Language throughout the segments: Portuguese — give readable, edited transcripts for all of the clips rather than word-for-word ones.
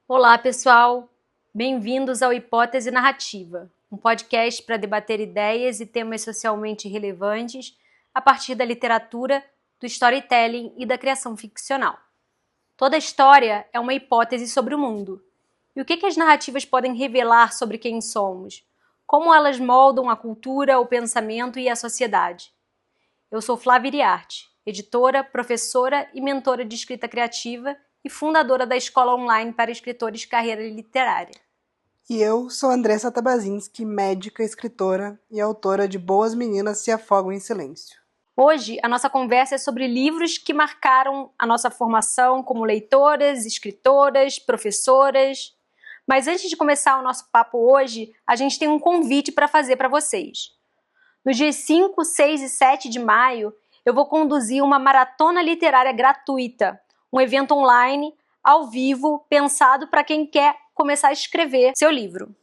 Olá, pessoal! Bem-vindos ao Hipótese Narrativa, um podcast para debater ideias e temas socialmente relevantes a partir da literatura, do storytelling e da criação ficcional. Toda história é uma hipótese sobre o mundo. E o que as narrativas podem revelar sobre quem somos? Como elas moldam a cultura, o pensamento e a sociedade? Eu sou Flávia Iriarte, editora, professora e mentora de escrita criativa e fundadora da Escola Online para Escritores Carreira Literária. E eu sou Andressa Tabazinski, médica, escritora e autora de Boas Meninas se Afogam em Silêncio. Hoje, a nossa conversa é sobre livros que marcaram a nossa formação como leitoras, escritoras, professoras. Mas antes de começar o nosso papo hoje, a gente tem um convite para fazer para vocês. Nos dias 5, 6 e 7 de maio, eu vou conduzir uma maratona literária gratuita, um evento online, ao vivo, pensado para quem quer começar a escrever seu livro.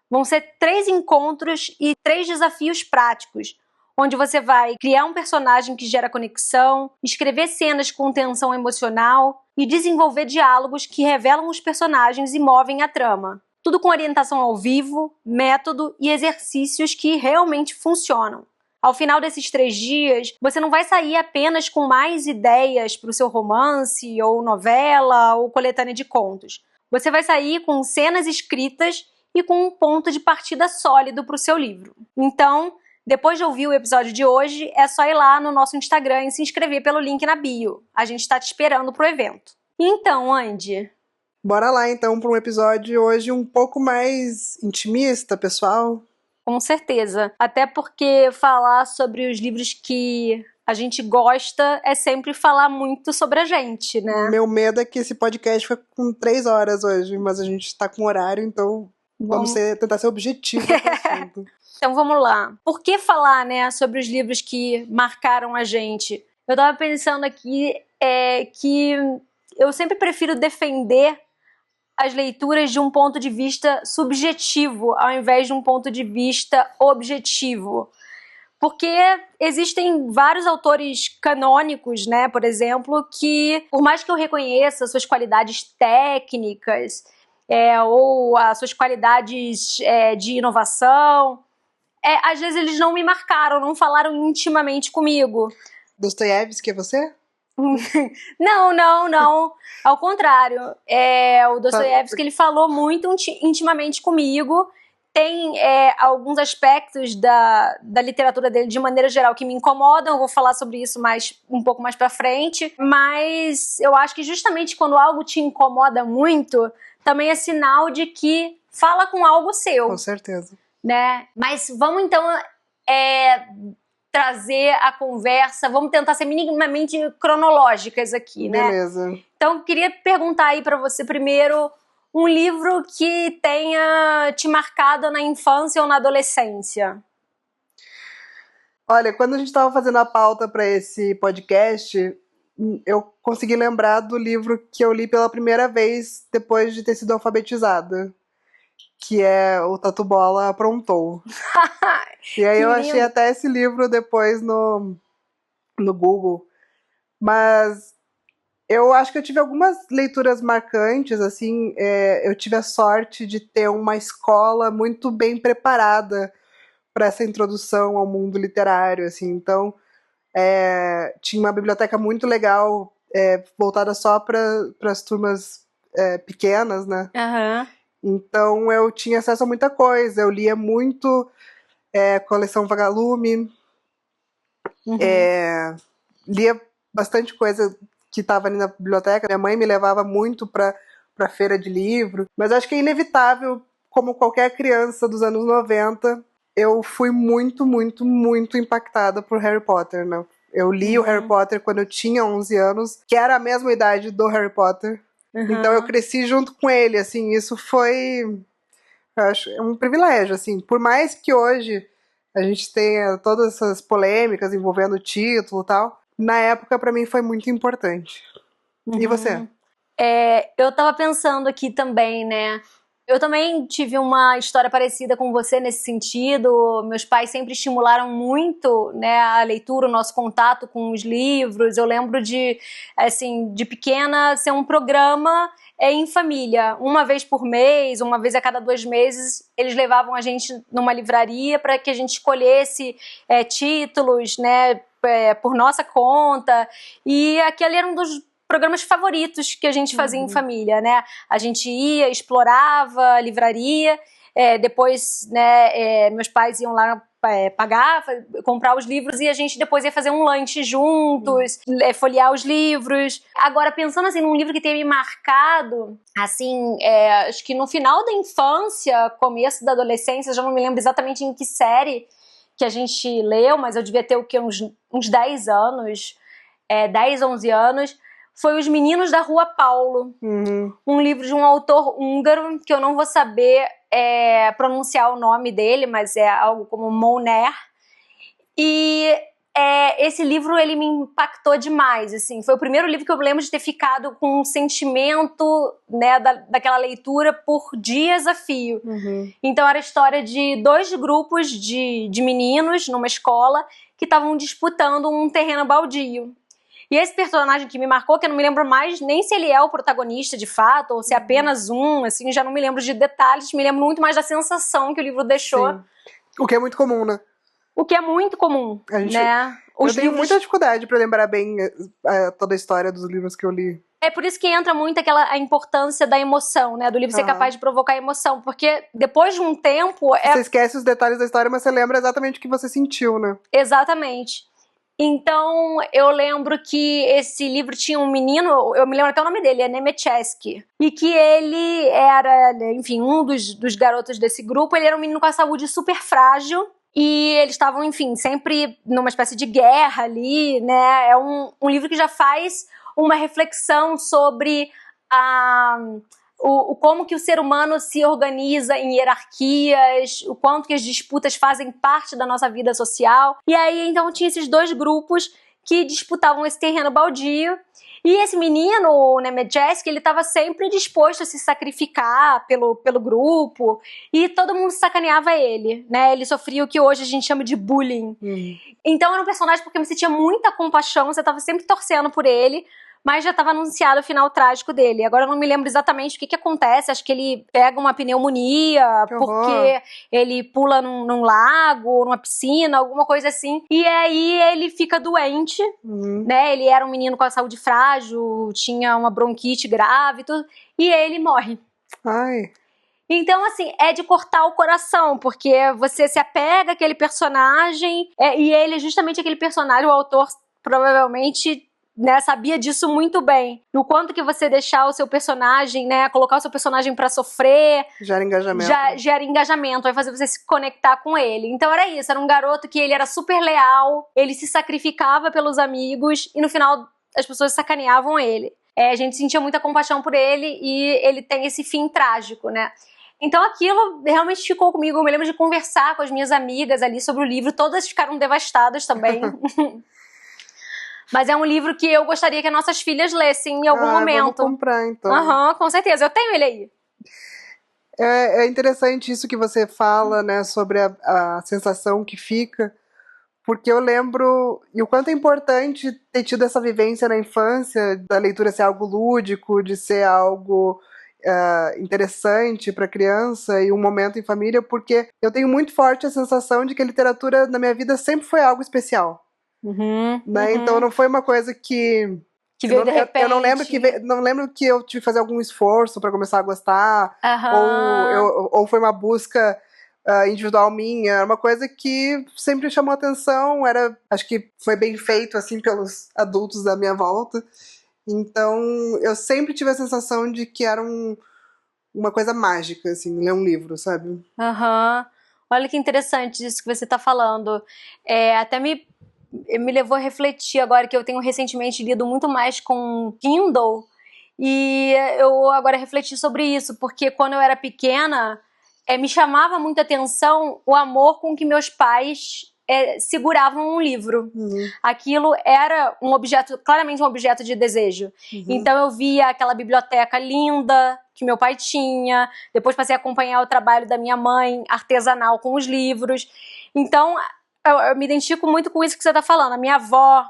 Vão ser 3 encontros e 3 desafios práticos, onde você vai criar um personagem que gera conexão, escrever cenas com tensão emocional e desenvolver diálogos que revelam os personagens e movem a trama. Tudo com orientação ao vivo, método e exercícios que realmente funcionam. Ao final desses 3 dias, você não vai sair apenas com mais ideias para o seu romance, ou novela, ou coletânea de contos. Você vai sair com cenas escritas e com um ponto de partida sólido para o seu livro. Então, depois de ouvir o episódio de hoje, é só ir lá no nosso Instagram e se inscrever pelo link na bio. A gente está te esperando para o evento. Então, Andy? Bora lá então para um episódio hoje um pouco mais intimista, pessoal. Com certeza. Até porque falar sobre os livros que a gente gosta é sempre falar muito sobre a gente, né? Meu medo é que esse podcast fique com 3 horas hoje, mas a gente tá com horário, então vamos tentar ser objetivo com o assunto. Então vamos lá. Por que falar, né, sobre os livros que marcaram a gente? Eu tava pensando aqui que eu sempre prefiro defender as leituras de um ponto de vista subjetivo, ao invés de um ponto de vista objetivo. Porque existem vários autores canônicos, né, por exemplo, que, por mais que eu reconheça suas qualidades técnicas, ou as suas qualidades de inovação, às vezes eles não me marcaram, não falaram intimamente comigo. Dostoiévski é você? Não. Ao contrário. O Dostoiévski, ele falou muito intimamente comigo. Tem alguns aspectos da literatura dele, de maneira geral, que me incomodam. Eu vou falar sobre isso um pouco mais pra frente. Mas eu acho que justamente quando algo te incomoda muito, também é sinal de que fala com algo seu. Com certeza. Né? Mas vamos então trazer a conversa, vamos tentar ser minimamente cronológicas aqui, né? Beleza. Então, queria perguntar aí pra você primeiro um livro que tenha te marcado na infância ou na adolescência. Olha, quando a gente estava fazendo a pauta para esse podcast, eu consegui lembrar do livro que eu li pela primeira vez depois de ter sido alfabetizada, que é O Tatu Bola Aprontou. E aí eu achei até esse livro depois no Google. Mas eu acho que eu tive algumas leituras marcantes, assim. Eu tive a sorte de ter uma escola muito bem preparada para essa introdução ao mundo literário, assim. Então, tinha uma biblioteca muito legal, voltada só para as turmas pequenas, né? Uhum. Então eu tinha acesso a muita coisa. Eu lia muito coleção Vagalume, lia bastante coisa que estava ali na biblioteca. Minha mãe me levava muito para feira de livro, mas acho que é inevitável, como qualquer criança dos anos 90, eu fui muito, muito, muito impactada por Harry Potter, né? Eu li o Harry Potter quando eu tinha 11 anos, que era a mesma idade do Harry Potter. Então eu cresci junto com ele, assim, isso foi, eu acho, um privilégio, assim. Por mais que hoje a gente tenha todas essas polêmicas envolvendo o título e tal, na época pra mim foi muito importante. E você? Eu tava pensando aqui também, né? Eu também tive uma história parecida com você nesse sentido. Meus pais sempre estimularam muito, né, a leitura, o nosso contato com os livros. Eu lembro de, assim, de pequena ser um programa em família. Uma vez por mês, uma vez a cada 2 meses, eles levavam a gente numa livraria para que a gente escolhesse títulos, né, por nossa conta. E aquele era um dos programas favoritos que a gente fazia em família, né? A gente ia, explorava a livraria, depois, né, meus pais iam lá pagar, comprar os livros e a gente depois ia fazer um lanche juntos, folhear os livros. Agora, pensando assim num livro que tenha me marcado, assim, acho que no final da infância, começo da adolescência, já não me lembro exatamente em que série que a gente leu, mas eu devia ter o quê? Uns 10 anos, 10, 11 anos, foi Os Meninos da Rua Paulo, um livro de um autor húngaro, que eu não vou saber pronunciar o nome dele, mas é algo como Moner. E esse livro, ele me impactou demais, assim. Foi o primeiro livro que eu lembro de ter ficado com um sentimento, né, daquela leitura por dias a fio. Então era a história de 2 grupos de meninos numa escola que estavam disputando um terreno baldio. E esse personagem que me marcou, que eu não me lembro mais nem se ele é o protagonista de fato, ou se é apenas um, assim, já não me lembro de detalhes, me lembro muito mais da sensação que o livro deixou. Sim. O que é muito comum, né? O que é muito comum, né? Eu tenho muita dificuldade pra lembrar bem toda a história dos livros que eu li. É por isso que entra muito a importância da emoção, né? Do livro ser capaz de provocar emoção, porque depois de um tempo... Você esquece os detalhes da história, mas você lembra exatamente o que você sentiu, né? Exatamente. Então, eu lembro que esse livro tinha um menino, eu me lembro até o nome dele, é Nemetchesky, e que ele era, enfim, um dos garotos desse grupo. Ele era um menino com a saúde super frágil, e eles estavam, enfim, sempre numa espécie de guerra ali, né? É um livro que já faz uma reflexão sobre como que o ser humano se organiza em hierarquias, o quanto que as disputas fazem parte da nossa vida social. E aí, então, tinha esses 2 grupos que disputavam esse terreno baldio. E esse menino, o Nemetchesky, ele estava sempre disposto a se sacrificar pelo grupo, e todo mundo sacaneava ele, né? Ele sofria o que hoje a gente chama de bullying. Então era um personagem porque você tinha muita compaixão, você estava sempre torcendo por ele, mas já estava anunciado o final trágico dele. Agora eu não me lembro exatamente o que acontece, acho que ele pega uma pneumonia, porque ele pula num lago, numa piscina, alguma coisa assim, e aí ele fica doente, né? Ele era um menino com a saúde frágil, tinha uma bronquite grave e tudo, e ele morre. Ai. Então, assim, é de cortar o coração, porque você se apega àquele personagem, e ele é justamente aquele personagem, o autor provavelmente, né, sabia disso muito bem. O quanto que você deixar o seu personagem, né, colocar o seu personagem pra sofrer... Gera engajamento. Gera engajamento, vai fazer você se conectar com ele. Então era isso, era um garoto que ele era super leal, ele se sacrificava pelos amigos, e no final as pessoas sacaneavam ele. A gente sentia muita compaixão por ele, e ele tem esse fim trágico, né? Então aquilo realmente ficou comigo. Eu me lembro de conversar com as minhas amigas ali sobre o livro, todas ficaram devastadas também. Mas é um livro que eu gostaria que as nossas filhas lessem em algum momento. Vamos comprar, então. Com certeza. Eu tenho ele aí. É interessante isso que você fala, né, sobre a sensação que fica, porque eu lembro, e o quanto é importante ter tido essa vivência na infância, da leitura ser algo lúdico, de ser algo interessante para criança e um momento em família, porque eu tenho muito forte a sensação de que a literatura na minha vida sempre foi algo especial. Né? Então não foi uma coisa que veio de repente. Eu não lembro que eu tive que fazer algum esforço para começar a gostar, ou foi uma busca individual minha. Era uma coisa que sempre chamou atenção, acho que foi bem feito assim pelos adultos da minha volta. Então eu sempre tive a sensação de que era uma coisa mágica, assim, ler um livro, sabe? Olha que interessante isso que você está falando. Até me levou a refletir agora que eu tenho recentemente lido muito mais com Kindle, e eu agora refleti sobre isso, porque quando eu era pequena, me chamava muita atenção o amor com que meus pais seguravam um livro. Uhum. Aquilo era um objeto, claramente um objeto de desejo. Uhum. Então eu via aquela biblioteca linda que meu pai tinha, depois passei a acompanhar o trabalho da minha mãe, artesanal com os livros. Então eu me identifico muito com isso que você está falando. A minha avó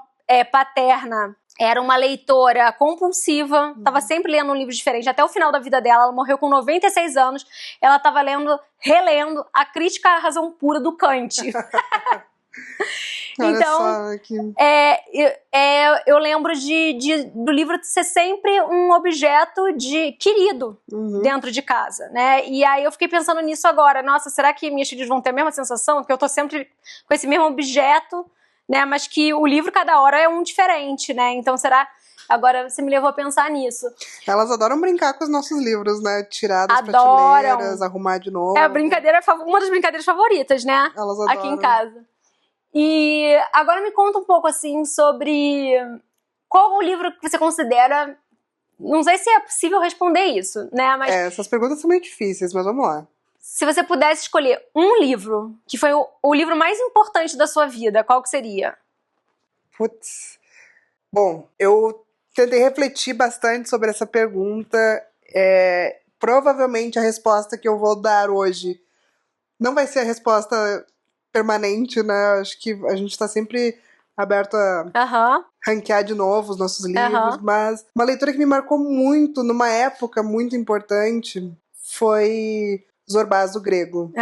paterna era uma leitora compulsiva, estava sempre lendo um livro diferente, até o final da vida dela. Ela morreu com 96 anos, ela estava relendo a Crítica à Razão Pura do Kant. Então, eu lembro do livro ser sempre um objeto querido dentro de casa, né? E aí eu fiquei pensando nisso agora. Nossa, será que minhas filhas vão ter a mesma sensação? Que eu tô sempre com esse mesmo objeto, né? Mas que o livro cada hora é um diferente, né? Então será... Agora você me levou a pensar nisso. Elas adoram brincar com os nossos livros, né? Tirar das prateleiras, arrumar de novo. É uma das brincadeiras favoritas, né? Elas adoram. Aqui em casa. E agora me conta um pouco, assim, sobre qual o livro que você considera... Não sei se é possível responder isso, né? Mas essas perguntas são meio difíceis, mas vamos lá. Se você pudesse escolher um livro que foi o livro mais importante da sua vida, qual que seria? Putz. Bom, eu tentei refletir bastante sobre essa pergunta. Provavelmente a resposta que eu vou dar hoje não vai ser a resposta permanente, né? Acho que a gente tá sempre aberto a ranquear de novo os nossos livros, mas uma leitura que me marcou muito numa época muito importante foi Zorbás do Grego.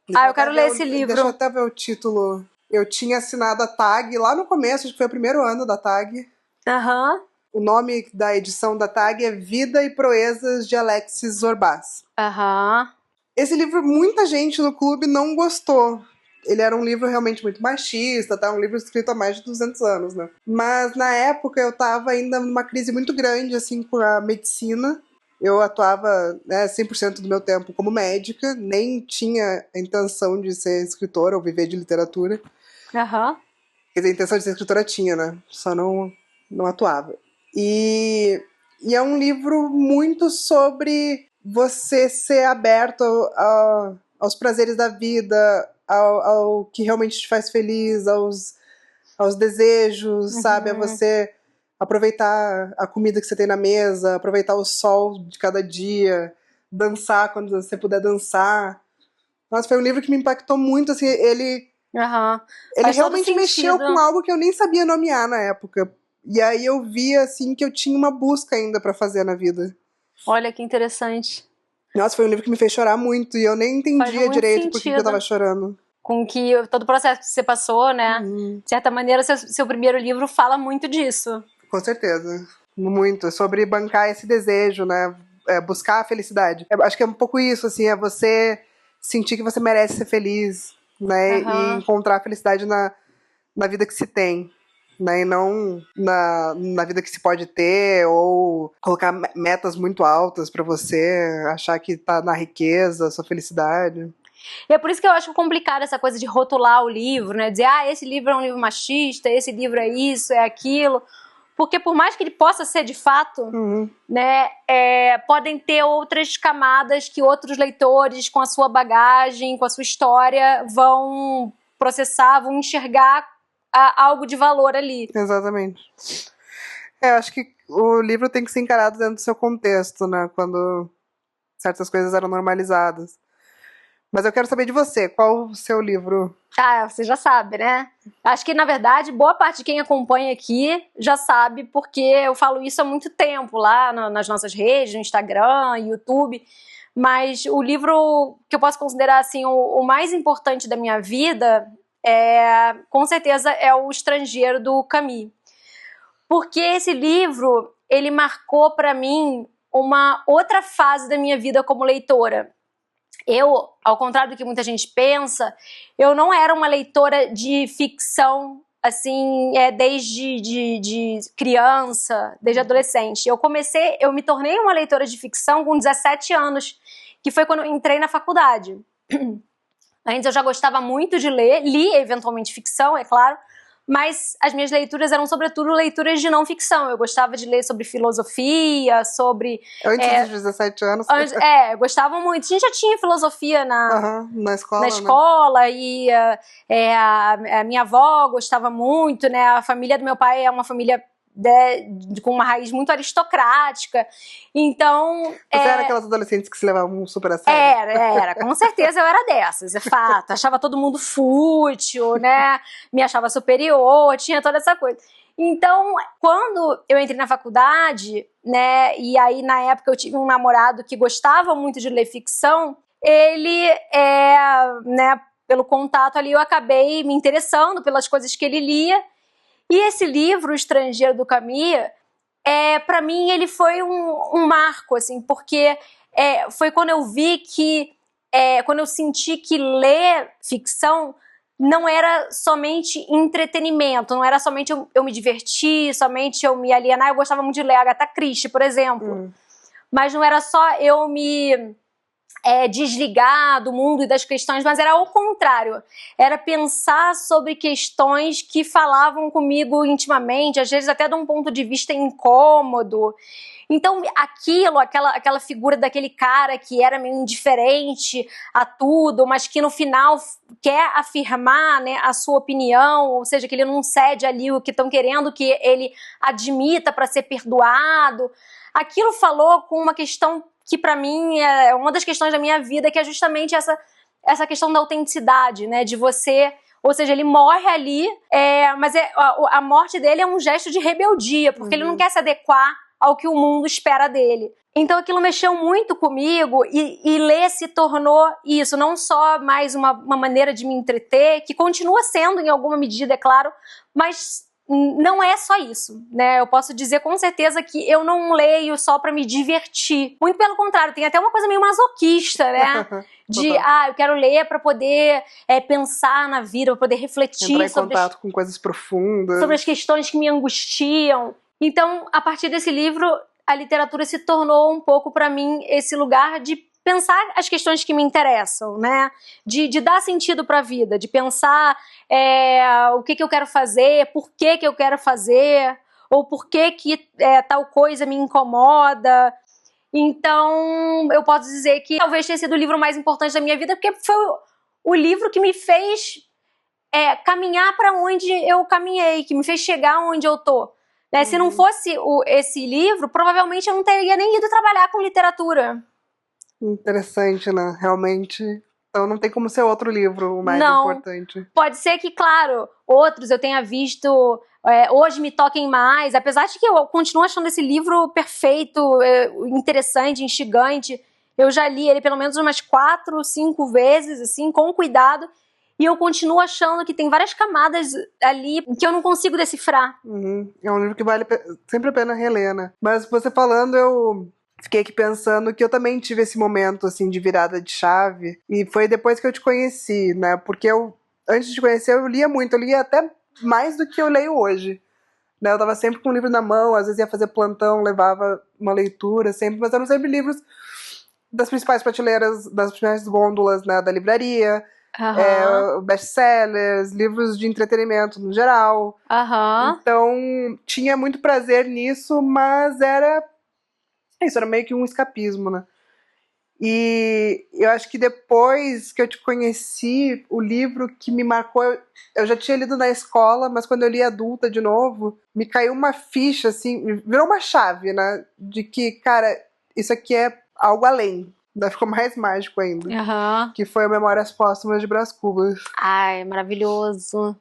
Eu quero ler esse livro. Deixa eu até ver o título. Eu tinha assinado a TAG lá no começo, acho que foi o primeiro ano da TAG. O nome da edição da TAG é Vida e Proezas de Alexis Zorbás. Esse livro, muita gente no clube não gostou. Ele era um livro realmente muito machista, tá? Um livro escrito há mais de 200 anos, né? Mas na época eu tava ainda numa crise muito grande, assim, com a medicina. Eu atuava 100% do meu tempo como médica, nem tinha a intenção de ser escritora ou viver de literatura. Quer dizer, a intenção de ser escritora tinha, né? Só não atuava. E é um livro muito sobre você ser aberto aos prazeres da vida, ao que realmente te faz feliz, aos desejos, sabe? A você aproveitar a comida que você tem na mesa, aproveitar o sol de cada dia, dançar quando você puder dançar. Nossa, foi um livro que me impactou muito, assim, ele realmente mexeu com algo que eu nem sabia nomear na época. E aí eu via, assim, que eu tinha uma busca ainda pra fazer na vida. Olha que interessante. Nossa, foi um livro que me fez chorar muito e eu nem entendia direito por que eu tava chorando. Com todo o processo que você passou, né? De certa maneira, seu primeiro livro fala muito disso. Com certeza. Muito. Sobre bancar esse desejo, né? Buscar a felicidade. Acho que é um pouco isso, assim, é você sentir que você merece ser feliz, né? E encontrar a felicidade na vida que se tem. Né, e não na vida que se pode ter, ou colocar metas muito altas pra você achar que tá na riqueza, sua felicidade. E é por isso que eu acho complicado essa coisa de rotular o livro, né? Dizer, esse livro é um livro machista, esse livro é isso, é aquilo. Porque por mais que ele possa ser de fato, né, podem ter outras camadas que outros leitores, com a sua bagagem, com a sua história, vão processar, vão enxergar algo de valor ali. Exatamente. Acho que o livro tem que ser encarado dentro do seu contexto, né? Quando certas coisas eram normalizadas. Mas eu quero saber de você, qual o seu livro? Você já sabe, né? Acho que, na verdade, boa parte de quem acompanha aqui já sabe, porque eu falo isso há muito tempo, lá nas nossas redes, no Instagram, YouTube. Mas o livro que eu posso considerar, assim, o mais importante da minha vida... com certeza é O Estrangeiro, do Camus. Porque esse livro, ele marcou para mim uma outra fase da minha vida como leitora. Eu, ao contrário do que muita gente pensa, eu não era uma leitora de ficção, assim, desde de criança, desde adolescente. Eu me tornei uma leitora de ficção com 17 anos, que foi quando eu entrei na faculdade. Antes eu já gostava muito de ler, li eventualmente ficção, é claro, mas as minhas leituras eram sobretudo leituras de não ficção. Eu gostava de ler sobre filosofia, sobre... Antes dos 17 anos? Eu gostava muito. A gente já tinha filosofia na escola, na escola, né? E a minha avó gostava muito, né? A família do meu pai é uma família com uma raiz muito aristocrática, então... Você era aquelas adolescentes que se levavam super a sério? Era, com certeza eu era dessas, é fato. Achava todo mundo fútil, né? Me achava superior, tinha toda essa coisa. Então, quando eu entrei na faculdade, né, e aí na época eu tive um namorado que gostava muito de ler ficção, ele, né, pelo contato ali, eu acabei me interessando pelas coisas que ele lia. E esse livro, O Estrangeiro, do Camus, para mim ele foi um marco, assim, porque foi quando eu vi que, quando eu senti que ler ficção não era somente entretenimento, não era somente eu me divertir, somente eu me alienar. Eu gostava muito de ler Agatha Christie, por exemplo, mas não era só eu me... desligar do mundo e das questões, mas era ao contrário, era pensar sobre questões que falavam comigo intimamente, às vezes até de um ponto de vista incômodo. Então aquela figura daquele cara que era meio indiferente a tudo, mas que no final quer afirmar, né, a sua opinião, ou seja, que ele não cede ali o que estão querendo que ele admita para ser perdoado. Aquilo falou com uma questão que para mim é uma das questões da minha vida, que é justamente essa questão da autenticidade, né, de você... Ou seja, ele morre ali, mas a morte dele é um gesto de rebeldia, porque ele não quer se adequar ao que o mundo espera dele. Então aquilo mexeu muito comigo e ler se tornou isso, não só mais uma maneira de me entreter, que continua sendo em alguma medida, é claro, mas não é só isso, né? Eu posso dizer com certeza que eu não leio só para me divertir. Muito pelo contrário, tem até uma coisa meio masoquista, né? Eu quero ler para poder pensar na vida, para poder refletir entrar em contato com coisas profundas, sobre as questões que me angustiam. Então, a partir desse livro, a literatura se tornou um pouco para mim esse lugar de pensar as questões que me interessam, né? De dar sentido para a vida, de pensar o que eu quero fazer, por que eu quero fazer, ou por que tal coisa me incomoda. Então, eu posso dizer que talvez tenha sido o livro mais importante da minha vida, porque foi o livro que me fez caminhar para onde eu caminhei, que me fez chegar onde eu tô. Né? Se não fosse esse livro, provavelmente eu não teria nem ido trabalhar com literatura. Interessante, né? Realmente. Então não tem como ser outro livro o mais importante. Pode ser que, claro, outros eu tenha visto hoje me toquem mais, apesar de que eu continuo achando esse livro perfeito, interessante, instigante. Eu já li ele pelo menos umas 4, 5 vezes, assim, com cuidado, e eu continuo achando que tem várias camadas ali que eu não consigo decifrar. É um livro que vale sempre a pena reler, né? Mas você falando, eu fiquei aqui pensando que eu também tive esse momento, assim, de virada de chave. E foi depois que eu te conheci, né? Porque antes de te conhecer, eu lia muito. Eu lia até mais do que eu leio hoje. Né? Eu tava sempre com um livro na mão, às vezes ia fazer plantão, levava uma leitura sempre. Mas eram sempre livros das principais prateleiras, das principais gôndolas, né, da livraria. Best-sellers, livros de entretenimento no geral. Então, tinha muito prazer nisso, mas isso era meio que um escapismo, né? E eu acho que depois que eu te conheci, o livro que me marcou, eu já tinha lido na escola, mas quando eu li adulta de novo, me caiu uma ficha, assim, virou uma chave, né? De que, cara, isso aqui é algo além. Ainda ficou mais mágico ainda. Que foi o Memórias Póstumas de Brás Cubas. Ai, maravilhoso.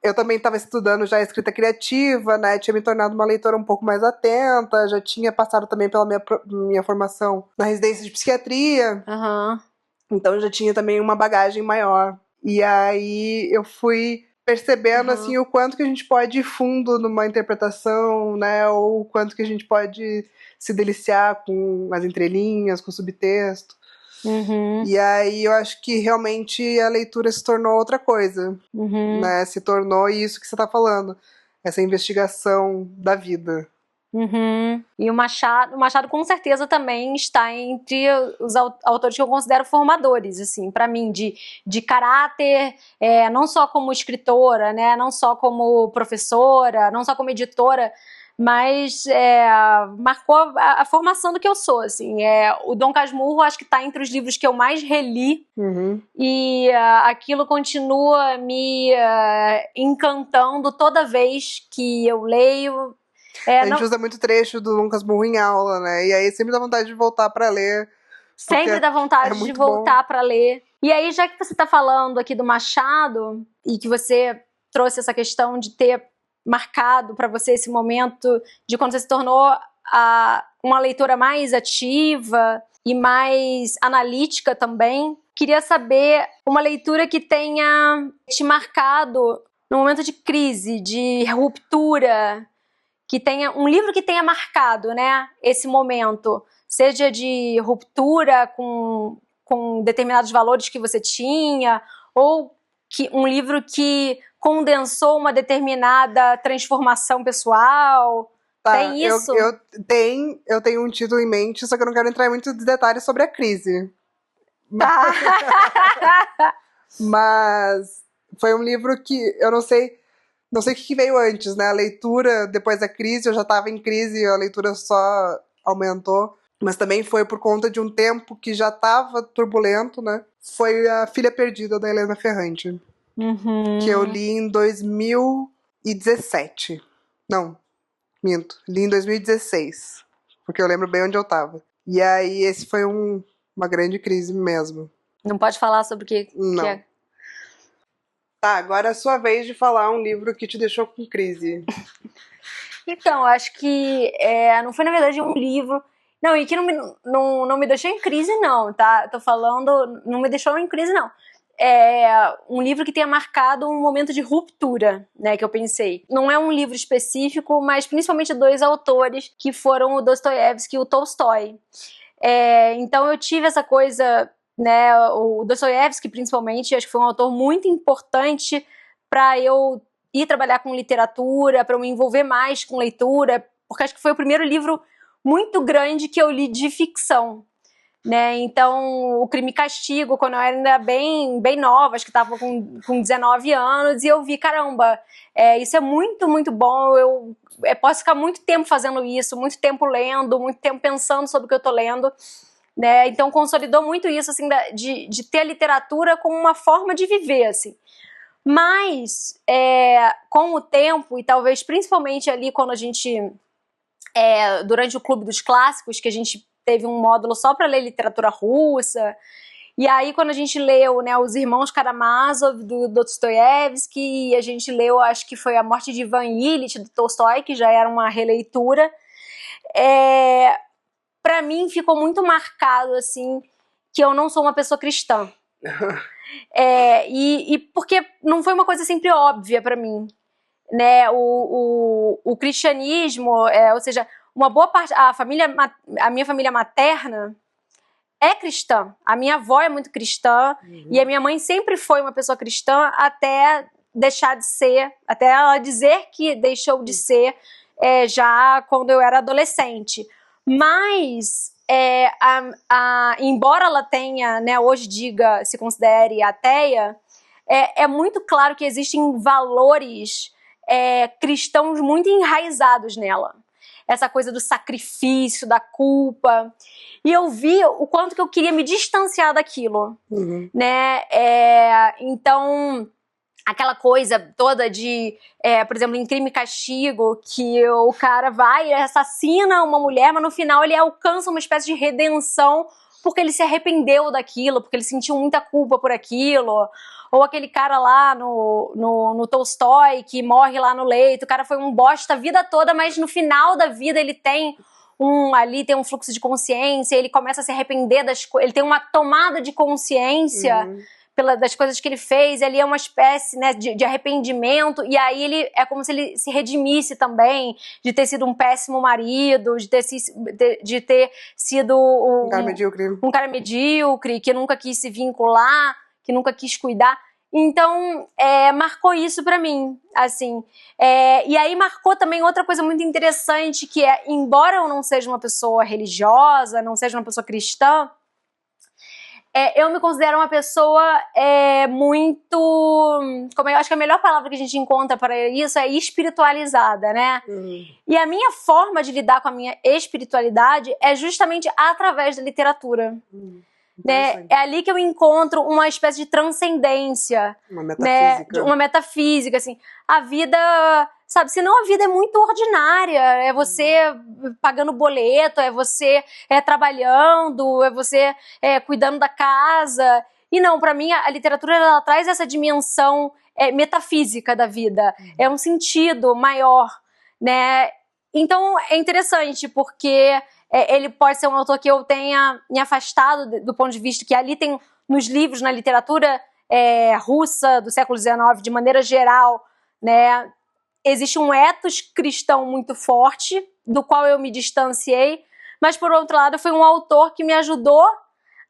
Eu também estava estudando já a escrita criativa, né? Tinha me tornado uma leitora um pouco mais atenta, já tinha passado também pela minha formação na residência de psiquiatria. Então eu já tinha também uma bagagem maior. E aí eu fui percebendo, assim, o quanto que a gente pode ir fundo numa interpretação, né? Ou o quanto que a gente pode se deliciar com as entrelinhas, com o subtexto. E aí eu acho que realmente a leitura se tornou outra coisa, né? Se tornou isso que você tá falando, essa investigação da vida. Uhum. E o Machado com certeza também está entre os autores que eu considero formadores, assim, para mim, de caráter, não só como escritora, né, não só como professora, não só como editora, mas marcou a formação do que eu sou, assim. O Dom Casmurro acho que está entre os livros que eu mais reli, e aquilo continua me encantando toda vez que eu leio. A gente usa muito trecho do Dom Casmurro em aula, né? E aí sempre dá vontade de voltar pra ler. Sempre dá vontade de voltar pra ler. E aí, já que você tá falando aqui do Machado, e que você trouxe essa questão de ter marcado pra você esse momento de quando você se tornou uma leitora mais ativa e mais analítica também, queria saber uma leitura que tenha te marcado no momento de crise, de ruptura, que tenha um livro que tenha marcado, né, esse momento, seja de ruptura com determinados valores que você tinha, ou um livro que condensou uma determinada transformação pessoal. Tá, tem isso? Eu tenho um título em mente, só que eu não quero entrar em muitos detalhes sobre a crise. Tá. Mas foi um livro que eu não sei o que veio antes, né? A leitura, depois da crise, eu já estava em crise, a leitura só aumentou. Mas também foi por conta de um tempo que já estava turbulento, né? Foi A Filha Perdida, da Helena Ferrante. Que eu li em 2017. Não, minto. Li em 2016. Porque eu lembro bem onde eu estava. E aí, esse foi uma grande crise mesmo. Não pode falar sobre o que Não. é. Tá, agora é a sua vez de falar um livro que te deixou com crise. Então, acho que não foi, na verdade, um livro... Não, e que não me deixou em crise, não, tá? Tô falando... Não me deixou em crise, não. Um livro que tenha marcado um momento de ruptura, né, que eu pensei. Não é um livro específico, mas principalmente dois autores, que foram o Dostoiévski e o Tolstói. Então eu tive essa coisa... Né, o Dostoiévski, principalmente, acho que foi um autor muito importante para eu ir trabalhar com literatura, para eu me envolver mais com leitura, porque acho que foi o primeiro livro muito grande que eu li de ficção, né? Então, O Crime e Castigo, quando eu era ainda bem nova, acho que estava com 19 anos, e eu vi, caramba, isso é muito, muito bom, eu posso ficar muito tempo fazendo isso, muito tempo lendo, muito tempo pensando sobre o que eu estou lendo. Né? Então consolidou muito isso, assim, de ter a literatura como uma forma de viver, assim. Mas com o tempo, e talvez principalmente ali quando a gente durante o Clube dos Clássicos, que a gente teve um módulo só para ler literatura russa, e aí quando a gente leu, né, Os Irmãos Karamazov, do Dostoiévski, e a gente leu, acho que foi A Morte de Ivan Ilitch, do Tolstói, que já era uma releitura, para mim ficou muito marcado, assim, que eu não sou uma pessoa cristã. E porque não foi uma coisa sempre óbvia para mim, né? O cristianismo, ou seja, uma boa parte, a minha família materna é cristã. A minha avó é muito cristã, e a minha mãe sempre foi uma pessoa cristã até deixar de ser, até ela dizer que deixou de ser já quando eu era adolescente. Mas, embora ela tenha, né, hoje se considere ateia, é muito claro que existem valores cristãos muito enraizados nela. Essa coisa do sacrifício, da culpa. E eu vi o quanto que eu queria me distanciar daquilo. Né? Então... Aquela coisa toda de, por exemplo, em Crime e Castigo, que o cara vai e assassina uma mulher, mas no final ele alcança uma espécie de redenção porque ele se arrependeu daquilo, porque ele sentiu muita culpa por aquilo. Ou aquele cara lá no Tolstói, que morre lá no leito, o cara foi um bosta a vida toda, mas no final da vida ele tem um fluxo de consciência, ele começa a se arrepender das coisas, ele tem uma tomada de consciência... das coisas que ele fez, ali é uma espécie, né, de arrependimento, e aí ele é como se ele se redimisse também, de ter sido um péssimo marido, de ter sido um cara medíocre, que nunca quis se vincular, que nunca quis cuidar. Então, marcou isso pra mim, assim. E aí marcou também outra coisa muito interessante, que é, embora eu não seja uma pessoa religiosa, não seja uma pessoa cristã, eu me considero uma pessoa muito... Como eu acho que a melhor palavra que a gente encontra para isso é espiritualizada, né? E a minha forma de lidar com a minha espiritualidade é justamente através da literatura. Né? É ali que eu encontro uma espécie de transcendência, uma metafísica, né? Uma metafísica, assim. A vida, sabe, senão a vida é muito ordinária, é você pagando boleto, é você trabalhando, é você cuidando da casa. E não, pra mim a literatura ela traz essa dimensão metafísica da vida, é um sentido maior, né? Então é interessante porque ele pode ser um autor que eu tenha me afastado do ponto de vista que ali tem nos livros, na literatura russa do século XIX, de maneira geral, né, existe um ethos cristão muito forte, do qual eu me distanciei, mas por outro lado foi um autor que me ajudou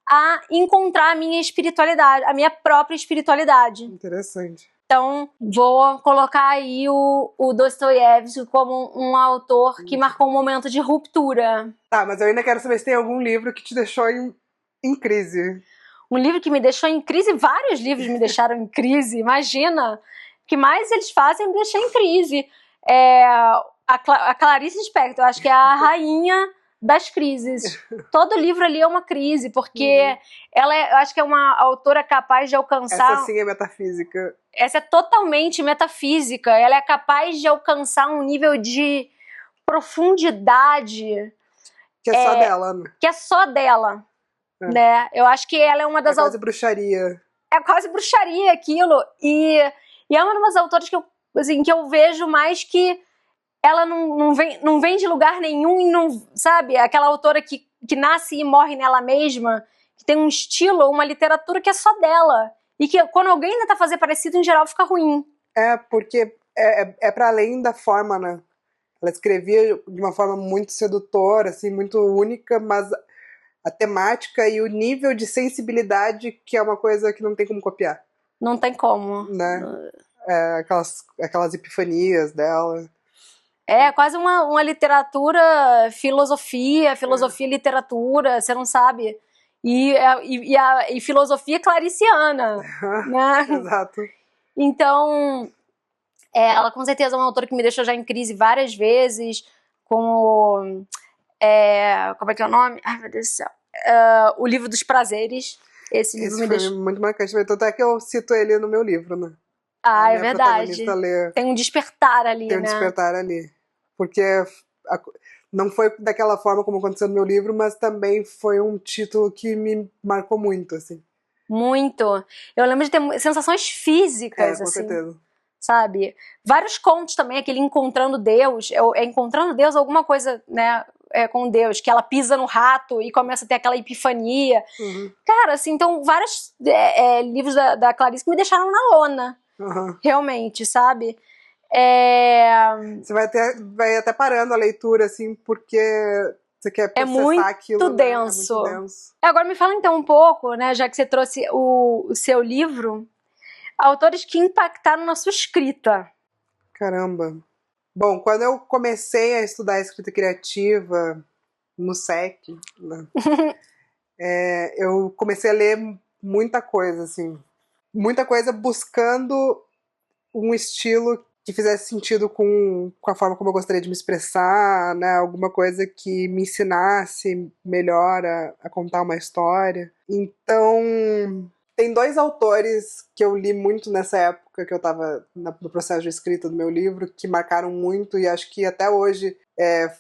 a encontrar a minha espiritualidade, a minha própria espiritualidade. Interessante. Então, vou colocar aí o Dostoiévski como um autor que marcou um momento de ruptura. Tá, mas eu ainda quero saber se tem algum livro que te deixou em crise. Um livro que me deixou em crise, vários livros me deixaram em crise, imagina. O que mais eles fazem é me deixar em crise. A Clarice Lispector, eu acho que é a rainha das crises. Todo livro ali é uma crise, porque ela eu acho que é uma autora capaz de alcançar... Essa sim é metafísica. Essa é totalmente metafísica. Ela é capaz de alcançar um nível de profundidade... Que é só dela, né? Que é só dela, né? Eu acho que ela é uma das... É quase bruxaria. É quase bruxaria aquilo. E é uma das autoras que eu vejo mais que ela não vem de lugar nenhum e não, sabe? Aquela autora que nasce e morre nela mesma, que tem um estilo, uma literatura que é só dela. E que quando alguém tenta fazer parecido, em geral, fica ruim. Porque é para além da forma, né? Ela escrevia de uma forma muito sedutora, assim, muito única, mas a temática e o nível de sensibilidade que é uma coisa que não tem como copiar. Não tem como. Né? Aquelas epifanias dela. É quase uma literatura, filosofia e literatura, você não sabe. E filosofia clariciana. Né? Exato. Então, ela com certeza é uma autora que me deixou já em crise várias vezes, como é que é o nome? Ai, meu Deus do céu. O Livro dos Prazeres. Esse livro me deixou... muito marcante, tanto é que eu cito ele no meu livro, né? Ah, é verdade. Tem um despertar ali, né? Tem um despertar ali. Porque não foi daquela forma como aconteceu no meu livro, mas também foi um título que me marcou muito, assim. Muito. Eu lembro de ter sensações físicas, com assim. certeza. Sabe? Vários contos também, aquele Encontrando Deus. Encontrando Deus, alguma coisa, né? Com Deus, que ela pisa no rato e começa a ter aquela epifania. Cara, assim, então vários livros da Clarice que me deixaram na lona. Realmente, sabe? Você vai até parando a leitura, assim, porque você quer processar aquilo. Denso. É muito denso. Agora me fala então um pouco, né, já que você trouxe o seu livro, autores que impactaram na sua escrita. Caramba. Bom, quando eu comecei a estudar escrita criativa no SEC, né, eu comecei a ler muita coisa, assim. Muita coisa buscando um estilo que fizesse sentido com a forma como eu gostaria de me expressar, né? Alguma coisa que me ensinasse melhor a contar uma história. Então, tem 2 autores que eu li muito nessa época que eu estava no processo de escrita do meu livro, que marcaram muito e acho que até hoje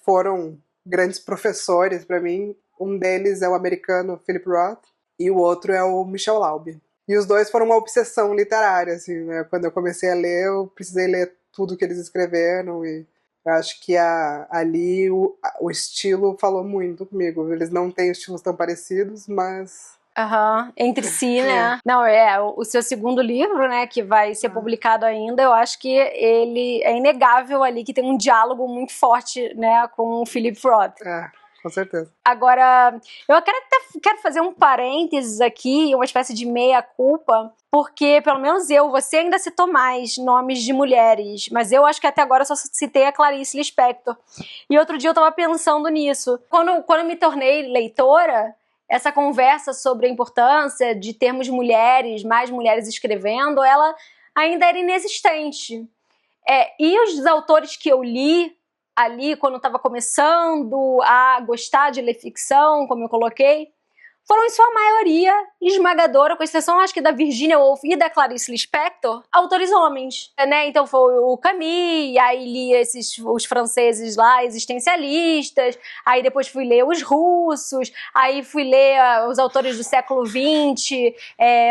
foram grandes professores para mim. Um deles é o americano Philip Roth e o outro é o Michel Laube. E os 2 foram uma obsessão literária, assim, né? Quando eu comecei a ler, eu precisei ler tudo que eles escreveram e eu acho que ali o estilo falou muito comigo. Eles não têm estilos tão parecidos, mas... Entre si, né? Não, o seu segundo livro, né, que vai ser publicado ainda, eu acho que ele é inegável ali, que tem um diálogo muito forte, né, com o Philip Roth. Com certeza. Agora, eu quero fazer um parênteses aqui, uma espécie de meia-culpa, porque, pelo menos você ainda citou mais nomes de mulheres, mas eu acho que até agora eu só citei a Clarice Lispector. E outro dia eu tava pensando nisso. Quando eu me tornei leitora, essa conversa sobre a importância de termos mulheres, mais mulheres escrevendo, ela ainda era inexistente. E os autores que eu li ali, quando eu estava começando a gostar de ler ficção, como eu coloquei, foram em sua maioria esmagadora, com exceção acho que da Virginia Woolf e da Clarice Lispector, autores homens, né? Então foi o Camus, aí li os franceses lá, existencialistas, aí depois fui ler os russos, aí fui ler os autores do século XX,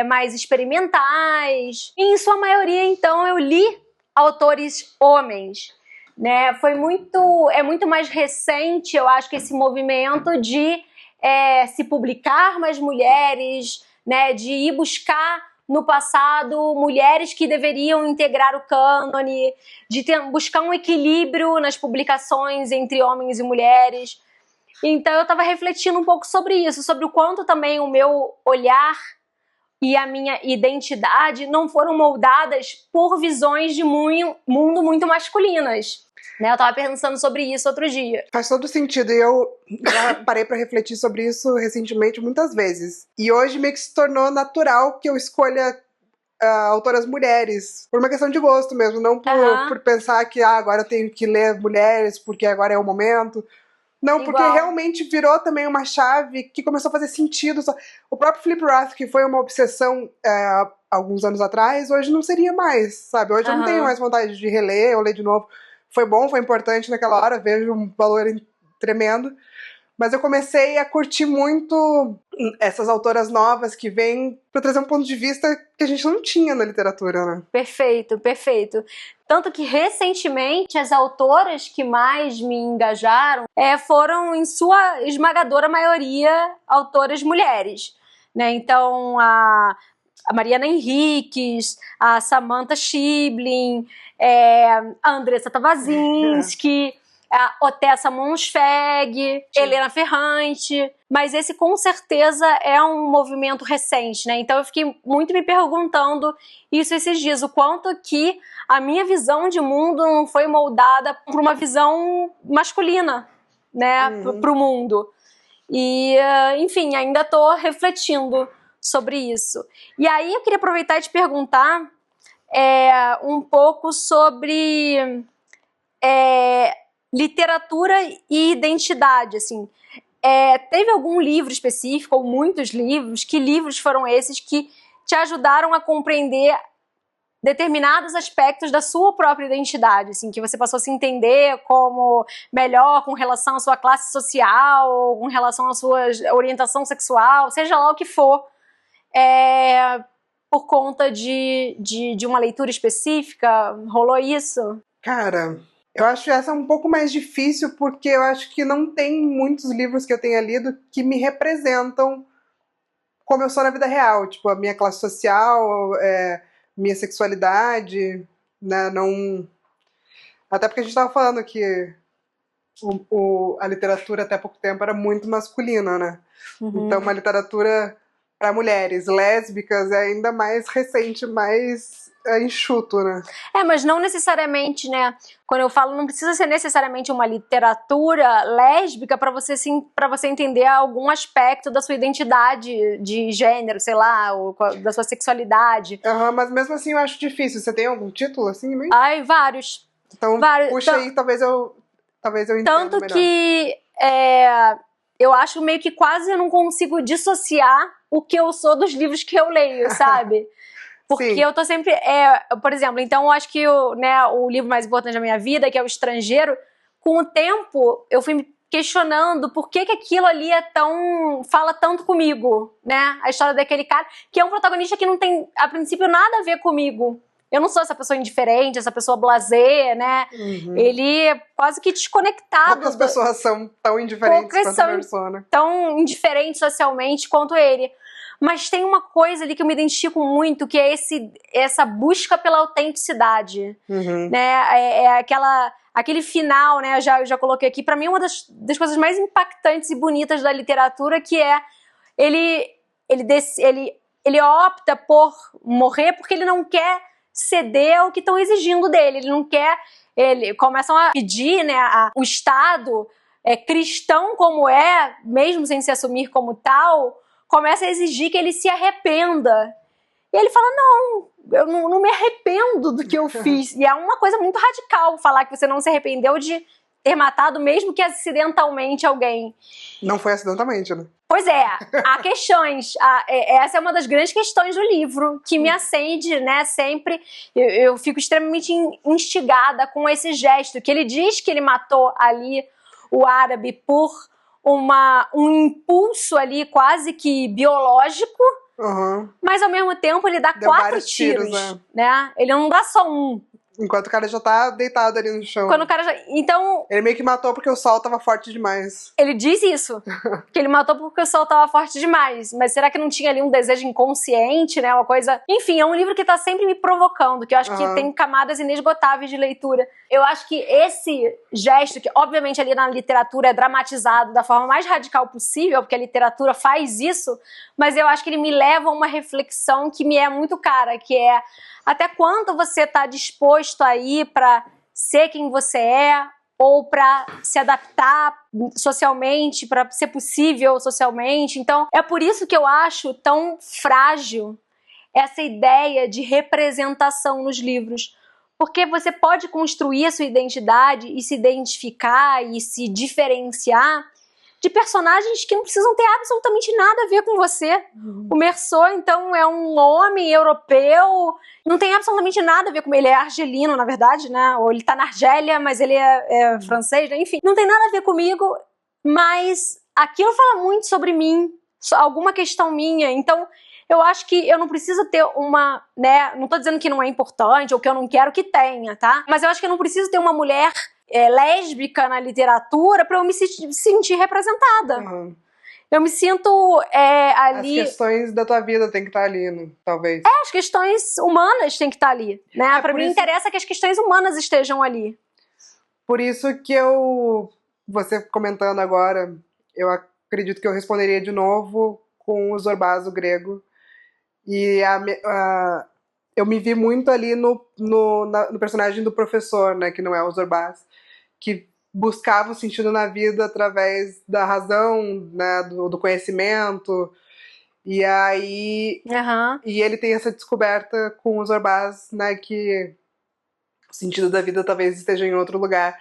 mais experimentais. E em sua maioria, então, eu li autores homens. Né? É muito mais recente, eu acho, que esse movimento de se publicar mais mulheres, né? De ir buscar no passado mulheres que deveriam integrar o cânone, de buscar um equilíbrio nas publicações entre homens e mulheres. Então eu estava refletindo um pouco sobre isso, sobre o quanto também o meu olhar e a minha identidade não foram moldadas por visões de mundo muito masculinas. Né, eu tava pensando sobre isso outro dia. Faz todo sentido, e eu já parei pra refletir sobre isso recentemente muitas vezes. E hoje meio que se tornou natural que eu escolha autoras mulheres, por uma questão de gosto mesmo, não por pensar que agora eu tenho que ler mulheres porque agora é o momento. Não, porque realmente virou também uma chave que começou a fazer sentido. O próprio Philip Roth, que foi uma obsessão alguns anos atrás, hoje não seria mais, sabe? Hoje eu não tenho mais vontade de reler ou ler de novo. Foi bom, foi importante naquela hora, vejo um valor tremendo. Mas eu comecei a curtir muito essas autoras novas que vêm para trazer um ponto de vista que a gente não tinha na literatura, né? Perfeito, perfeito. Tanto que, recentemente, as autoras que mais me engajaram foram, em sua esmagadora maioria, autoras mulheres. Né? Então, a Mariana Henriques, a Samantha Schibling, a Andressa Tavazinski, a Otessa Monsfeg, Helena Ferrante, mas esse com certeza é um movimento recente, né? Então eu fiquei muito me perguntando isso esses dias, o quanto que a minha visão de mundo não foi moldada por uma visão masculina, né, pro mundo. E, enfim, ainda tô refletindo sobre isso. E aí eu queria aproveitar e te perguntar um pouco sobre literatura e identidade, assim. Teve algum livro específico, ou muitos livros, que livros foram esses que te ajudaram a compreender determinados aspectos da sua própria identidade, assim, que você passou a se entender como melhor com relação à sua classe social, com relação à sua orientação sexual, seja lá o que for, por conta de uma leitura específica? Rolou isso? Cara, eu acho essa um pouco mais difícil, porque eu acho que não tem muitos livros que eu tenha lido que me representam como eu sou na vida real. Tipo, a minha classe social, minha sexualidade, né? Não... Até porque a gente estava falando que a literatura até pouco tempo era muito masculina, né? Então uma literatura para mulheres lésbicas é ainda mais recente, mais enxuto, né? Mas não necessariamente, né? Quando eu falo, não precisa ser necessariamente uma literatura lésbica para você entender algum aspecto da sua identidade de gênero, sei lá, ou da sua sexualidade. Mas mesmo assim eu acho difícil. Você tem algum título assim mesmo? Ai, vários. Então puxa aí, talvez eu entenda tanto melhor. Que eu acho meio que quase eu não consigo dissociar o que eu sou dos livros que eu leio, sabe? Porque Sim. eu tô sempre... por exemplo, então eu acho que o livro mais importante da minha vida, que é O Estrangeiro, com o tempo eu fui me questionando por que aquilo ali fala tanto comigo, né? A história daquele cara, que é um protagonista que não tem, a princípio, nada a ver comigo. Eu não sou essa pessoa indiferente, essa pessoa blasé, né? Ele é quase que desconectado. Poucas pessoas são tão indiferentes quanto a persona. Tão indiferentes socialmente quanto ele. Mas tem uma coisa ali que eu me identifico muito, que é essa busca pela autenticidade. Né? aquele final, né, eu já coloquei aqui, pra mim é uma das coisas mais impactantes e bonitas da literatura, que é ele opta por morrer porque ele não quer ceder ao que estão exigindo dele, ele não quer, ele começam a pedir, né, o Estado, cristão como mesmo sem se assumir como tal, começa a exigir que ele se arrependa. E ele fala, não, eu não me arrependo do que eu fiz. E é uma coisa muito radical falar que você não se arrependeu de ter matado, mesmo que acidentalmente, alguém. Não foi acidentalmente, né? Pois é, há questões. Essa é uma das grandes questões do livro, que me acende, né, sempre. Eu fico extremamente instigada com esse gesto, que ele diz que ele matou ali o árabe por um impulso ali quase que biológico, mas ao mesmo tempo ele dá 4 tiros, né? Ele não dá só um. Enquanto o cara já tá deitado ali no chão. Quando o cara já... Então... Ele meio que matou porque o sol tava forte demais. Ele diz isso. Que ele matou porque o sol tava forte demais. Mas será que não tinha ali um desejo inconsciente, né? Uma coisa... Enfim, é um livro que tá sempre me provocando, que eu acho que tem camadas inesgotáveis de leitura. Eu acho que esse gesto, que obviamente ali na literatura é dramatizado da forma mais radical possível, porque a literatura faz isso, mas eu acho que ele me leva a uma reflexão que me é muito cara, que é até quanto você está disposto a ir para ser quem você é, ou para se adaptar socialmente, para ser possível socialmente. Então, é por isso que eu acho tão frágil essa ideia de representação nos livros. Porque você pode construir a sua identidade e se identificar e se diferenciar de personagens que não precisam ter absolutamente nada a ver com você. O Meursault, então, é um homem europeu, não tem absolutamente nada a ver com ele. Ele é argelino, na verdade, né? Ou ele tá na Argélia, mas ele é francês, né? Enfim. Não tem nada a ver comigo, mas aquilo fala muito sobre mim, alguma questão minha. Então, eu acho que eu não preciso ter uma, né? Não tô dizendo que não é importante ou que eu não quero que tenha, tá? Mas eu acho que eu não preciso ter uma mulher lésbica na literatura para eu me sentir representada. Eu me sinto ali... As questões da tua vida tem que estar ali, né? Talvez. As questões humanas tem que estar ali, né? Para mim interessa que as questões humanas estejam ali. Por isso que você comentando agora, eu acredito que eu responderia de novo com o Zorbaz, o grego. E eu me vi muito ali no personagem do professor, né? Que não é o Zorbaz, que buscava o sentido na vida através da razão, né, do conhecimento, e aí e ele tem essa descoberta com os Zorbaz, né, que o sentido da vida talvez esteja em outro lugar.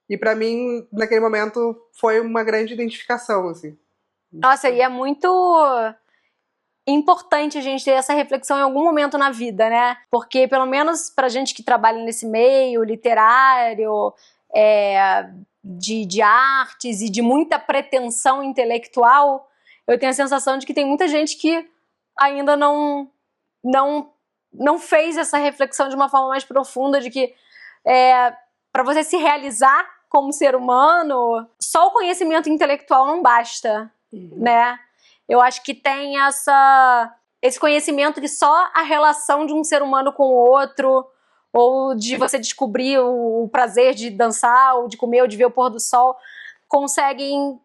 E pra mim, naquele momento, foi uma grande identificação, assim. Nossa, e é muito importante a gente ter essa reflexão em algum momento na vida, né? Porque, pelo menos pra gente que trabalha nesse meio literário, de artes e de muita pretensão intelectual, eu tenho a sensação de que tem muita gente que ainda não fez essa reflexão de uma forma mais profunda, de que para você se realizar como ser humano, só o conhecimento intelectual não basta, né? Eu acho que tem esse conhecimento que só a relação de um ser humano com o outro, ou de você descobrir o prazer de dançar, ou de comer, ou de ver o pôr do sol, conseguem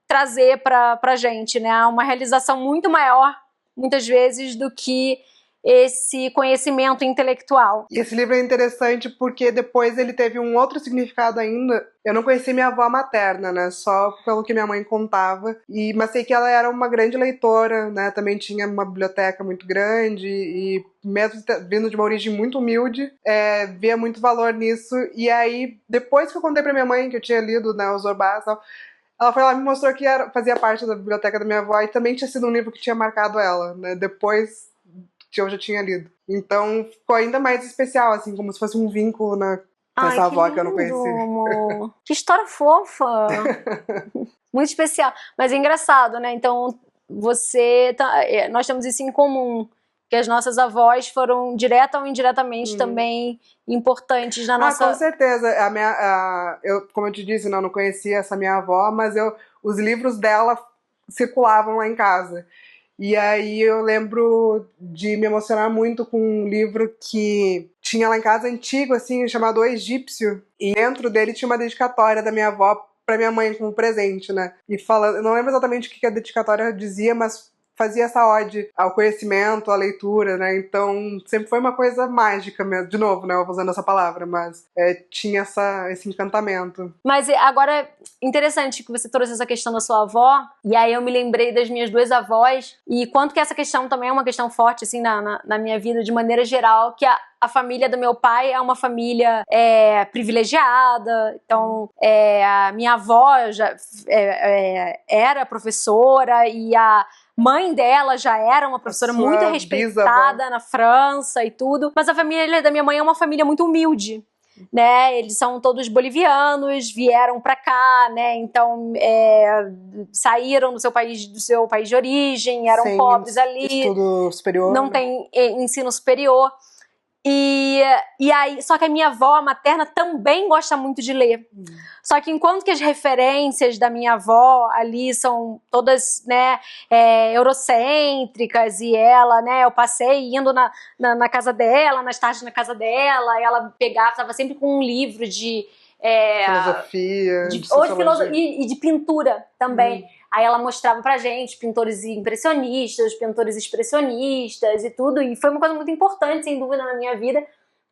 trazer pra gente, né? Uma realização muito maior, muitas vezes, do que esse conhecimento intelectual. E esse livro é interessante porque depois ele teve um outro significado ainda. Eu não conheci minha avó materna, né? Só pelo que minha mãe contava. Mas sei que ela era uma grande leitora, né? Também tinha uma biblioteca muito grande e mesmo vindo de uma origem muito humilde, via muito valor nisso. E aí, depois que eu contei pra minha mãe que eu tinha lido, né, os Zorbaz e tal, ela foi lá e me mostrou que fazia parte da biblioteca da minha avó e também tinha sido um livro que tinha marcado ela, né? Depois que eu já tinha lido. Então ficou ainda mais especial, assim, como se fosse um vínculo com essa avó que eu não conhecia. Amor. Que história fofa! Muito especial. Mas é engraçado, né? Então, nós temos isso em comum, que as nossas avós foram direta ou indiretamente também importantes na nossa... Com certeza. Como eu te disse, eu não conhecia essa minha avó, mas os livros dela circulavam lá em casa. E aí eu lembro de me emocionar muito com um livro que tinha lá em casa antigo, assim, chamado O Egípcio. E dentro dele tinha uma dedicatória da minha avó pra minha mãe como presente, né? E fala, eu não lembro exatamente o que a dedicatória dizia, mas fazia essa ode ao conhecimento, à leitura, né? Então sempre foi uma coisa mágica mesmo. De novo, né? Eu usando essa palavra, mas tinha esse encantamento. Mas agora, interessante que você trouxe essa questão da sua avó, e aí eu me lembrei das minhas duas avós, e quanto que essa questão também é uma questão forte, assim, na minha vida, de maneira geral, que a família do meu pai é uma família privilegiada, então a minha avó já era professora, e a mãe dela já era uma professora muito respeitada na França e tudo, mas a família da minha mãe é uma família muito humilde, né? Eles são todos bolivianos, vieram para cá, né? Então saíram do seu país de origem, eram sem pobres ali, estudo superior, não tem ensino superior. E aí, só que a minha avó materna também gosta muito de ler. Só que enquanto que as referências da minha avó ali são todas, né, eurocêntricas, e ela, né, eu passei indo na casa dela, nas tardes na casa dela, e ela estava sempre com um livro de filosofia, e de pintura também. Aí ela mostrava pra gente pintores impressionistas, pintores expressionistas e tudo, e foi uma coisa muito importante, sem dúvida, na minha vida.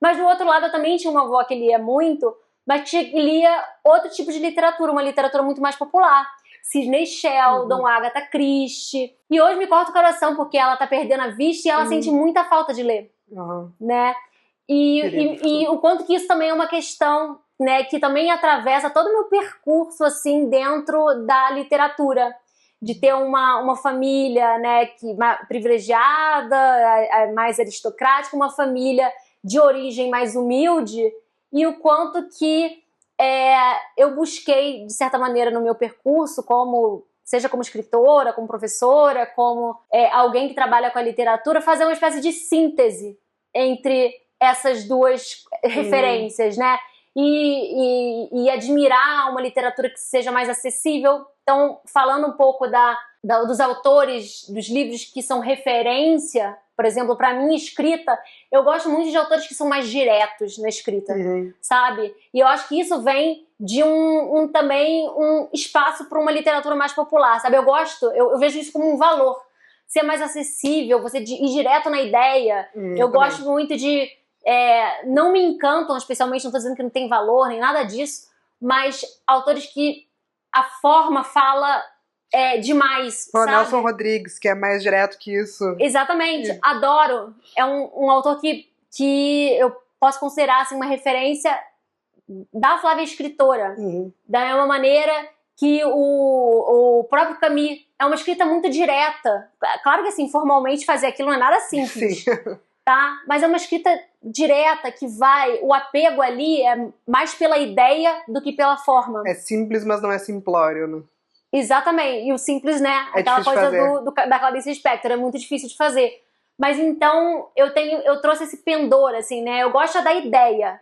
Mas do outro lado, eu também tinha uma avó que lia muito, mas que lia outro tipo de literatura, uma literatura muito mais popular. Sidney Sheldon, Agatha Christie. E hoje me corta o coração, porque ela tá perdendo a vista e ela sente muita falta de ler, né? E o quanto que isso também é uma questão, né, que também atravessa todo o meu percurso, assim, dentro da literatura, de ter uma família, né, privilegiada, mais aristocrática, uma família de origem mais humilde, e o quanto que eu busquei, de certa maneira, no meu percurso, seja como escritora, como professora, como alguém que trabalha com a literatura, fazer uma espécie de síntese entre essas duas referências, né? E admirar uma literatura que seja mais acessível. Então, falando um pouco dos autores, dos livros que são referência, por exemplo, para minha escrita, eu gosto muito de autores que são mais diretos na escrita, sabe? E eu acho que isso vem de também um espaço para uma literatura mais popular, sabe? Eu vejo isso como um valor. Ser mais acessível, você ir direto na ideia. Eu gosto muito de... não me encantam, especialmente, não estou dizendo que não tem valor, nem nada disso, mas autores que a forma fala demais, sabe? Nelson Rodrigues, que é mais direto que isso. Exatamente, adoro. É um autor que eu posso considerar assim, uma referência da Flávia escritora, da mesma maneira que o próprio Camus. É uma escrita muito direta. Claro que assim, formalmente fazer aquilo não é nada simples. Tá? Mas é uma escrita direta que o apego ali é mais pela ideia do que pela forma. É simples, mas não é simplório, né? Exatamente, e o simples, né? Aquela coisa da Clarice Lispector, é muito difícil de fazer. Mas então, eu trouxe esse pendor, assim, né? Eu gosto da ideia,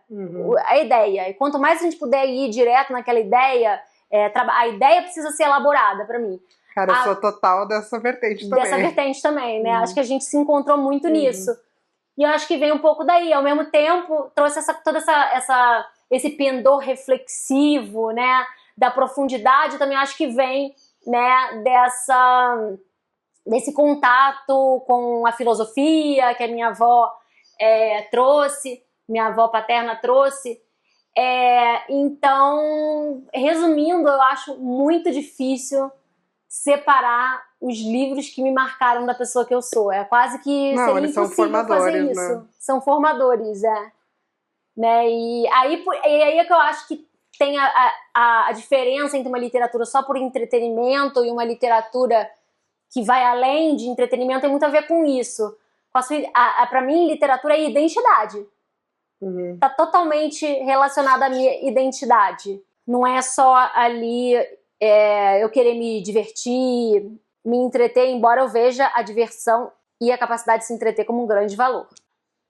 a ideia. E quanto mais a gente puder ir direto naquela ideia, a ideia precisa ser elaborada pra mim. Cara, eu sou total dessa vertente também. Dessa vertente também, né? Acho que a gente se encontrou muito nisso. E eu acho que vem um pouco daí. Ao mesmo tempo, trouxe esse pendor reflexivo, né? Da profundidade, também acho que vem, né? Desse contato com a filosofia que a minha avó trouxe, minha avó paterna trouxe. Então, resumindo, eu acho muito difícil separar os livros que me marcaram da pessoa que eu sou. É quase que seria impossível fazer isso. Né? São formadores, né? E aí é que eu acho que tem a diferença entre uma literatura só por entretenimento e uma literatura que vai além de entretenimento, tem muito a ver com isso. Pra mim, literatura é identidade. Tá totalmente relacionada à minha identidade. Não é só ali eu querer me divertir, me entreter, embora eu veja a diversão e a capacidade de se entreter como um grande valor.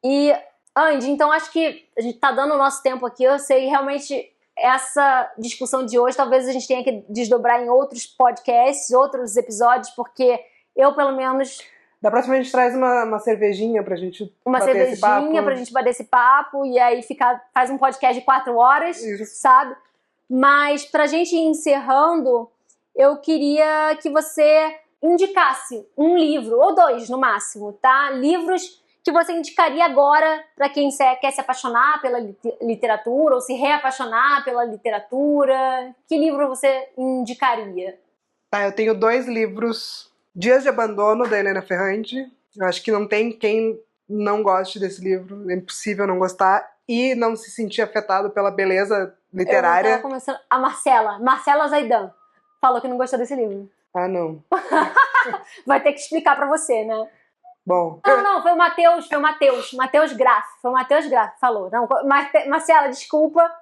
E, Andy, então acho que a gente tá dando o nosso tempo aqui. Eu sei realmente essa discussão de hoje, talvez a gente tenha que desdobrar em outros podcasts, outros episódios, porque Eu, pelo menos... Da próxima a gente traz uma cervejinha pra gente bater esse papo. Uma cervejinha pra gente bater esse papo e aí faz um podcast de 4 horas, Isso. sabe? Mas pra gente ir encerrando, eu queria que você indicasse um livro, ou 2 no máximo, tá? Livros que você indicaria agora pra quem quer se apaixonar pela literatura ou se reapaixonar pela literatura. Que livro você indicaria? Tá, eu tenho 2 livros. Dias de Abandono, da Helena Ferrante. Eu acho que não tem quem não goste desse livro. É impossível não gostar e não se sentir afetado pela beleza literária. Eu tava começando... A Marcela Zaidan, falou que não gostou desse livro. Ah, não. Vai ter que explicar pra você, né? Bom. Não, foi o Matheus Graff. Foi o Matheus Graff, falou. Não, Marcela, desculpa.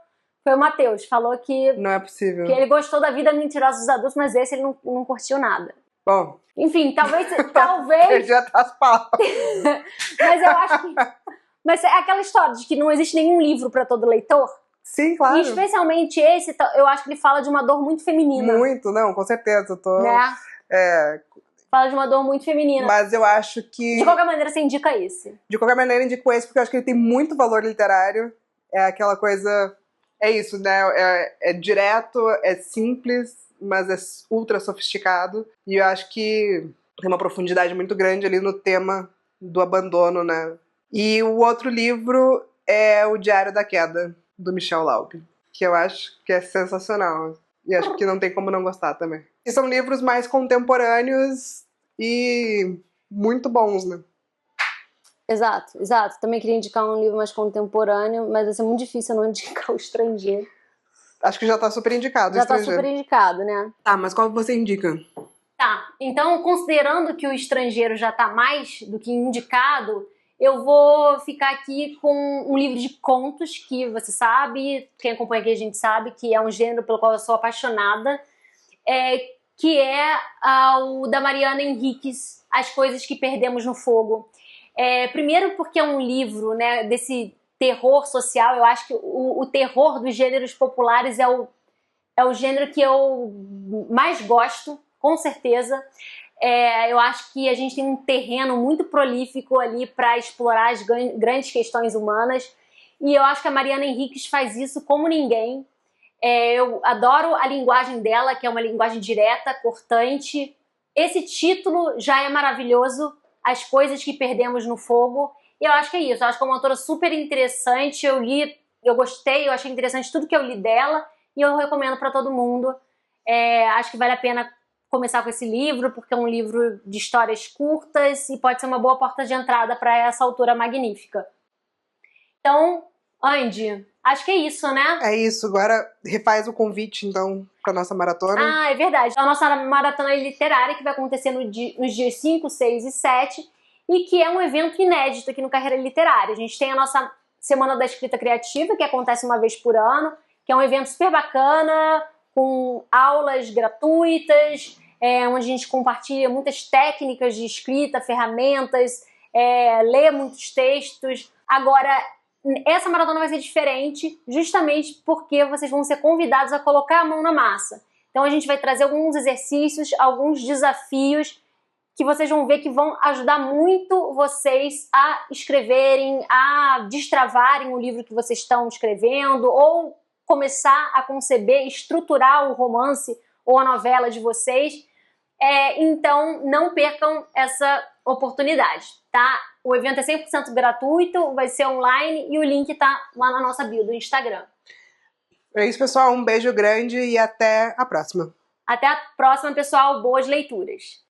Foi o Matheus, falou que... Não é possível. Que ele gostou da Vida Mentirosa dos Adultos, mas esse ele não curtiu nada. Bom. Enfim, talvez... Perdi até as palavras. Mas eu acho que... Mas é aquela história de que não existe nenhum livro pra todo leitor. Sim, claro. E especialmente esse, eu acho que ele fala de uma dor muito feminina. Muito, não, com certeza. Né? Fala de uma dor muito feminina. Mas eu acho que... De qualquer maneira, você indica esse. De qualquer maneira, eu indico esse porque eu acho que ele tem muito valor literário. É aquela coisa... É isso, né? É direto, é simples, mas é ultra sofisticado. E eu acho que tem uma profundidade muito grande ali no tema do abandono, né? E o outro livro é O Diário da Queda, do Michel Laub, que eu acho que é sensacional. E acho que não tem como não gostar também. E são livros mais contemporâneos e muito bons, né? Exato. Também queria indicar um livro mais contemporâneo, mas vai ser muito difícil eu não indicar O Estrangeiro. Acho que já tá super indicado. Já tá super indicado, né? Tá, mas qual você indica? Tá, então considerando que O Estrangeiro já tá mais do que indicado, eu vou ficar aqui com um livro de contos que você sabe, quem acompanha aqui a gente sabe, que é um gênero pelo qual eu sou apaixonada, que é o da Mariana Enríquez, As Coisas que Perdemos no Fogo. Primeiro porque é um livro, né, desse terror social. Eu acho que o terror dos gêneros populares é o gênero que eu mais gosto, com certeza. Eu acho que a gente tem um terreno muito prolífico ali para explorar as grandes questões humanas, e eu acho que a Mariana Enríquez faz isso como ninguém. Eu adoro a linguagem dela, que é uma linguagem direta, cortante. Esse título já é maravilhoso, As Coisas que Perdemos no Fogo, e eu acho que é isso. Eu acho que é uma autora super interessante. Eu li, eu gostei, eu achei interessante tudo que eu li dela, e eu recomendo para todo mundo. Acho que vale a pena começar com esse livro, porque é um livro de histórias curtas e pode ser uma boa porta de entrada para essa autora magnífica. Então, Andy, acho que é isso, né? É isso. Agora refaz o convite, então, para nossa maratona. Ah, é verdade. A nossa maratona literária, que vai acontecer nos dias 5, 6 e 7, e que é um evento inédito aqui no Carreira Literária. A gente tem a nossa Semana da Escrita Criativa, que acontece uma vez por ano, que é um evento super bacana, com aulas gratuitas, onde a gente compartilha muitas técnicas de escrita, ferramentas, lê muitos textos. Agora, essa maratona vai ser diferente, justamente porque vocês vão ser convidados a colocar a mão na massa. Então a gente vai trazer alguns exercícios, alguns desafios que vocês vão ver que vão ajudar muito vocês a escreverem, a destravarem o livro que vocês estão escrevendo, ou começar a conceber, estruturar o romance ou a novela de vocês. Então, não percam essa oportunidade, tá? O evento é 100% gratuito, vai ser online e o link tá lá na nossa bio do Instagram. É isso, pessoal. Um beijo grande e até a próxima. Até a próxima, pessoal. Boas leituras.